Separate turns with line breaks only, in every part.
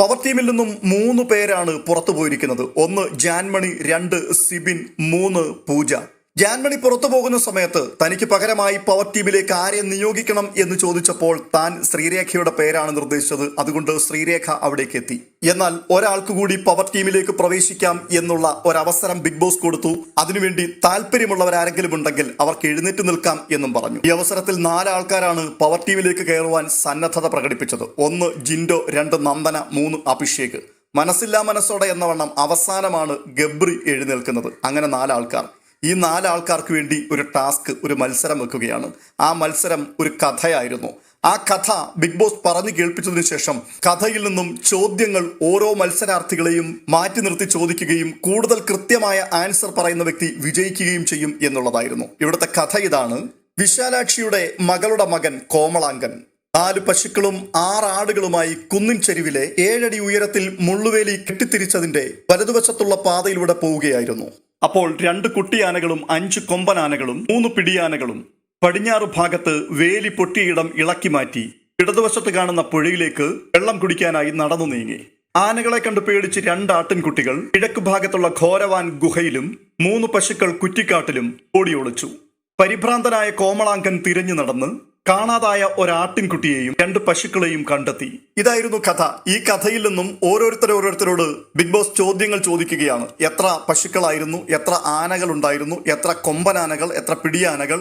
Power ടീമിൽ നിന്നും 3 പേരാണ് പുറത്തു പോയിരിക്കുന്നത്. 1 ജാൻമണി, 2 സിബിൻ, 3 പൂജ. ജാൻമണി പുറത്തു പോകുന്ന സമയത്ത് തനിക്ക് പകരമായി പവർ ടീമിലേക്ക് ആരെ നിയോഗിക്കണം എന്ന് ചോദിച്ചപ്പോൾ താൻ ശ്രീരേഖയുടെ പേരാണ് നിർദ്ദേശിച്ചത്. അതുകൊണ്ട് ശ്രീരേഖ അവിടേക്ക് എത്തി. എന്നാൽ ഒരാൾക്ക് കൂടി പവർ ടീമിലേക്ക് പ്രവേശിക്കാം എന്നുള്ള ഒരവസരം ബിഗ് ബോസ് കൊടുത്തു. അതിനുവേണ്ടി താല്പര്യമുള്ളവരാരെങ്കിലും ഉണ്ടെങ്കിൽ അവർക്ക് എഴുന്നേറ്റ് നിൽക്കാം എന്നും പറഞ്ഞു. ഈ അവസരത്തിൽ 4 ആൾക്കാരാണ് പവർ ടീമിലേക്ക് കയറുവാൻ സന്നദ്ധത പ്രകടിപ്പിച്ചത്. 1 ജിൻഡോ, 2 നന്ദന, 3 അഭിഷേക്. മനസ്സില്ലാ മനസ്സോടെ എന്നവണ്ണം അവസാനമാണ് ഗബ്രി എഴുന്നേൽക്കുന്നത്. അങ്ങനെ 4 ആൾക്കാർ. ഈ 4 ആൾക്കാർക്ക് വേണ്ടി ഒരു ടാസ്ക്, ഒരു മത്സരം വെക്കുകയാണ്. ആ മത്സരം ഒരു കഥയായിരുന്നു. ആ കഥ ബിഗ് ബോസ് പറഞ്ഞു കേൾപ്പിച്ചതിനു ശേഷം കഥയിൽ നിന്നും ചോദ്യങ്ങൾ ഓരോ മത്സരാർത്ഥികളെയും മാറ്റി നിർത്തി ചോദിക്കുകയും കൂടുതൽ കൃത്യമായ ആൻസർ പറയുന്ന വ്യക്തി വിജയിക്കുകയും ചെയ്യും എന്നുള്ളതായിരുന്നു. ഇവിടുത്തെ കഥ ഇതാണ്. വിശാലാക്ഷിയുടെ മകളുടെ മകൻ കോമളാങ്കൻ 4 പശുക്കളും 6 ആടുകളുമായി കുന്നിൻ ചെരുവിലെ 7 അടി ഉയരത്തിൽ മുള്ളുവേലി കെട്ടിത്തിരിച്ചതിന്റെ വലതുവശത്തുള്ള പാതയിലൂടെ പോവുകയായിരുന്നു. അപ്പോൾ 2 കുട്ടിയാനകളും 5 കൊമ്പനാനകളും 3 പിടിയാനകളും പടിഞ്ഞാറ് ഭാഗത്ത് വേലി പൊട്ടിയിടം ഇളക്കി മാറ്റി ഇടതുവശത്ത് കാണുന്ന പുഴയിലേക്ക് വെള്ളം കുടിക്കാനായി നടന്നു നീങ്ങി. ആനകളെ കണ്ട് പേടിച്ച് 2 ആട്ടിൻകുട്ടികൾ കിഴക്ക് ഭാഗത്തുള്ള ഘോരവാൻ ഗുഹയിലും 3 പശുക്കൾ കുറ്റിക്കാട്ടിലും ഓടിയൊളിച്ചു. പരിഭ്രാന്തനായ കോമളാങ്കൻ തിരഞ്ഞു നടന്ന് കാണാതായ ഒരാട്ടിൻകുട്ടിയെയും 2 പശുക്കളെയും കണ്ടെത്തി. ഇതായിരുന്നു കഥ. ഈ കഥയിൽ നിന്നും ഓരോരുത്തരോട് ബിഗ് ബോസ് ചോദ്യങ്ങൾ ചോദിക്കുകയാണ്. എത്ര പശുക്കളായിരുന്നു, എത്ര ആനകൾ ഉണ്ടായിരുന്നു, എത്ര കൊമ്പനാനകൾ, എത്ര പിടിയാനകൾ,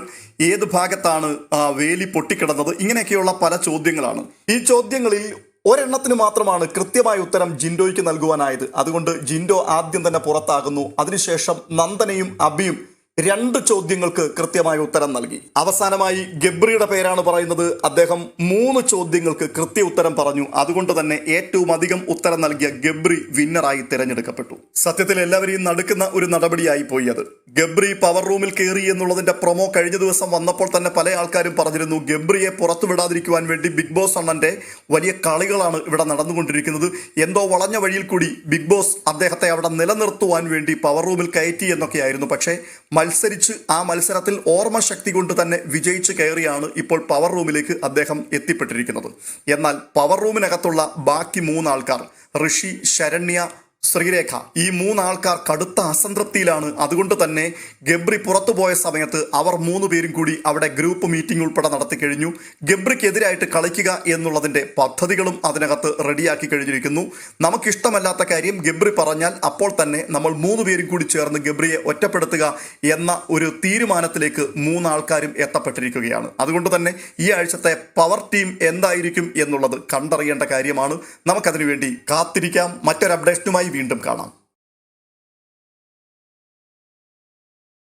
ഏത് ഭാഗത്താണ് വേലി പൊട്ടിക്കിടന്നത്, ഇങ്ങനെയൊക്കെയുള്ള പല ചോദ്യങ്ങളാണ്. ഈ ചോദ്യങ്ങളിൽ ഒരെണ്ണത്തിന് മാത്രമാണ് കൃത്യമായ ഉത്തരം ജിൻഡോയ്ക്ക് നൽകുവാനായത്. അതുകൊണ്ട് ജിൻഡോ ആദ്യം തന്നെ പുറത്താകുന്നു. അതിനുശേഷം നന്ദനയും അബിയും 2 ചോദ്യങ്ങൾക്ക് കൃത്യമായ ഉത്തരം നൽകി. അവസാനമായി ഗബ്രിയുടെ പേരാണ് പറയുന്നത്. അദ്ദേഹം 3 ചോദ്യങ്ങൾക്ക് കൃത്യ ഉത്തരം പറഞ്ഞു. അതുകൊണ്ട് തന്നെ ഏറ്റവും അധികം ഉത്തരം നൽകിയ ഗബ്രി വിന്നറായി തിരഞ്ഞെടുക്കപ്പെട്ടു. സത്യത്തിൽ എല്ലാവരെയും നടുക്കുന്ന ഒരു നടപടിയായി പോയി അത്. ഗബ്രി പവർ റൂമിൽ കയറി എന്നുള്ളതിന്റെ പ്രൊമോ കഴിഞ്ഞ ദിവസം വന്നപ്പോൾ തന്നെ പല ആൾക്കാരും പറഞ്ഞിരുന്നു ഗബ്രിയെ പുറത്തു വിടാതിരിക്കുവാൻ വേണ്ടി ബിഗ് ബോസ് അണ്ണന്റെ വലിയ കളികളാണ് ഇവിടെ നടന്നുകൊണ്ടിരിക്കുന്നത്. എന്തോ വളഞ്ഞ വഴിയിൽ കൂടി ബിഗ് ബോസ് അദ്ദേഹത്തെ അവിടെ നിലനിർത്തുവാൻ വേണ്ടി പവർ റൂമിൽ കയറ്റി എന്നൊക്കെയായിരുന്നു. പക്ഷേ മത്സരിച്ച് ആ മത്സരത്തിൽ ഓർമ്മശക്തി കൊണ്ട് തന്നെ വിജയിച്ച് കയറിയാണ് ഇപ്പോൾ പവർ റൂമിലേക്ക് അദ്ദേഹം എത്തിപ്പെട്ടിരിക്കുന്നത്. എന്നാൽ പവർ റൂമിനകത്തുള്ള ബാക്കി 3 ആൾക്കാർ, ഋഷി, ശരണ്യ, ശ്രീരേഖ, ഈ 3 ആൾക്കാർ കടുത്ത അസംതൃപ്തിയിലാണ്. അതുകൊണ്ട് തന്നെ ഗബ്രി പുറത്തുപോയ സമയത്ത് അവർ 3 പേരും കൂടി അവിടെ ഗ്രൂപ്പ് മീറ്റിംഗ് ഉൾപ്പെടെ നടത്തി കഴിഞ്ഞു. ഗബ്രിക്കെതിരായിട്ട് കളിക്കുക എന്നുള്ളതിന്റെ പദ്ധതികളും അതിനകത്ത് റെഡിയാക്കി കഴിഞ്ഞിരിക്കുന്നു. നമുക്കിഷ്ടമല്ലാത്ത കാര്യം ഗബ്രി പറഞ്ഞാൽ അപ്പോൾ തന്നെ നമ്മൾ 3 പേരും കൂടി ചേർന്ന് ഗബ്രിയെ ഒറ്റപ്പെടുത്തുക എന്ന ഒരു തീരുമാനത്തിലേക്ക് 3 ആൾക്കാരും എത്തപ്പെട്ടിരിക്കുകയാണ്. അതുകൊണ്ട് തന്നെ ഈ ആഴ്ചത്തെ പവർ ടീം എന്തായിരിക്കും എന്നുള്ളത് കണ്ടറിയേണ്ട കാര്യമാണ്. നമുക്കതിനു വേണ്ടി കാത്തിരിക്കാം. മറ്റൊരു അപ്ഡേഷനുമായി വീണ്ടും കാണാം.